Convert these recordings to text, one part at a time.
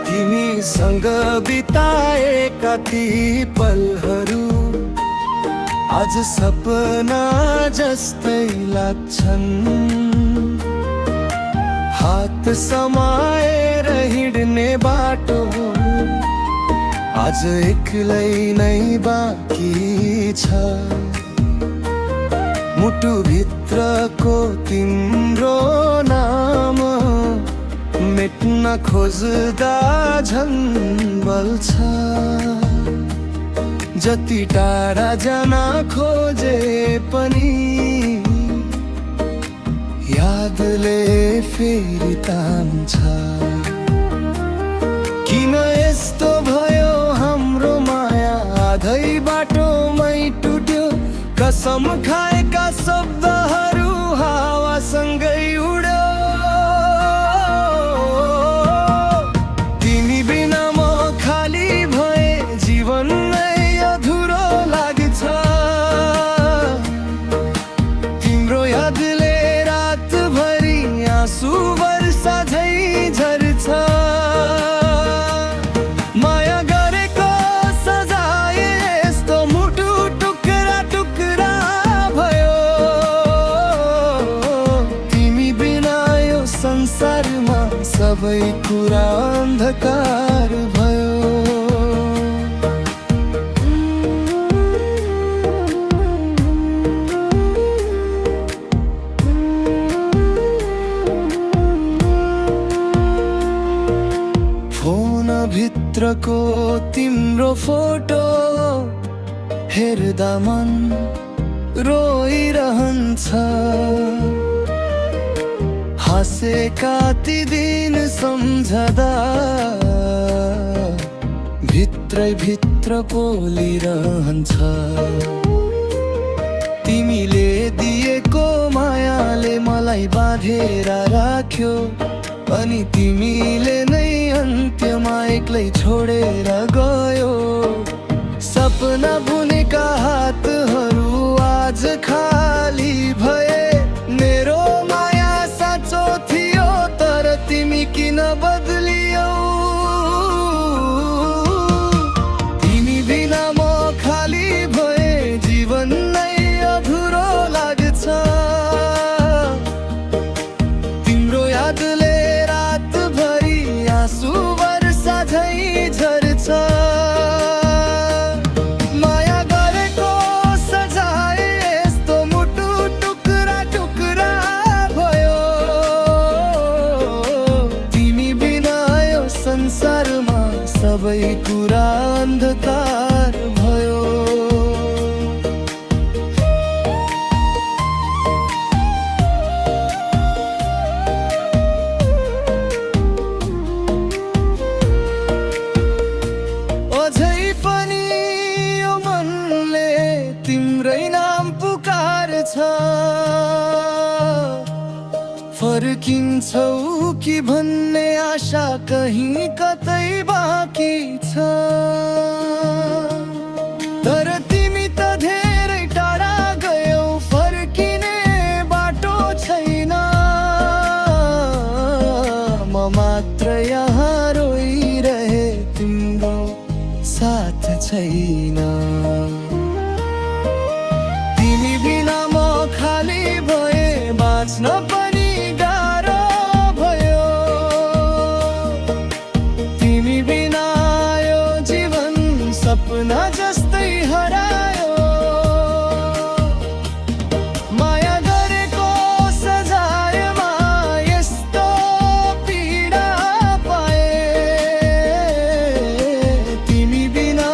तिमीसँग बिताएका ती पलहरू आज सपना जस्तै लाग्छन्। हात समाएर हिँड्ने बाटो आज एक्लै नै बाँकी छ। मुटुभित्रको तिम्रो नाम मेट्न खोज्दा झन् बल्छ। जति टाढा जान खोजे पनि यादले फेरि तान्छ। किन यस्तो भयो हाम्रो माया आधै बाटोमै टुट्यो। कसम खाएका शब्दहरू हावासँगै उड्यो। तिमी बिना म खाली भए जीवन नै अधुरो लाग्छ। तिम्रो यादले रातभरि आँसु वर्षा झै झर्छ। माया गरेको सजाय यस्तो मुटु टुक्रा टुक्रा भयो। तिमी बिना यो संसारमा सबै कुरा अन्धकार भयो। भित्रको तिम्रो फोटो हेर्दा मन रोइरहन्छ। हाँसेका ती दिन सम्झदा भित्रै भित्र पोलिरहन्छ। तिमीले दिएको मायाले मलाई बाँधेर राख्यो। अनि तिमीले नै अन्त्यमा एक्लै छोडेर गयो। सपना बुनेका हातहरू आज खाली भए। मेरो माया साँचो थियो तर तिमी किन बदलियौ। तिमी बिना म खाली भए जीवन नै अधुरो लाग्छ। तिम्रो यादले आँसु वर्षा झै झर्छ। माया गरेको सजाय यस्तो मुटु टुक्रा टुक्रा भयो। तिमी बिना यो संसारमा सबै कुरा अन्धकार भयो। तिम्रै नाम पुकार्छ। फर्किन्छौ कि भन्ने आशा कहीँ कतै बाँकी छ। तर तिमी त धेरै टाढा गयौ फर्किने बाटो छैन। म मात्र यहाँ रोइरहे तिम्रो साथ छैन। तिमी बिना म खाली भए बाँच्न पनि गाह्रो भयो। तिमी बिना यो जीवन सपना जस्तै हरायो। माया गरेको सजायमा यस्तो पीडा पाए। तिमी बिना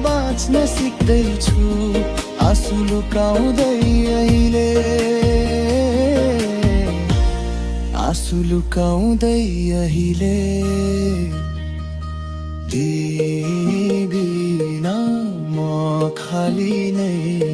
बाँच्न सिक्दैछु आँसु लुकाउँदै अहिले। आँसु लुकाउँदै अहिले। तिमी बिना म खाली नै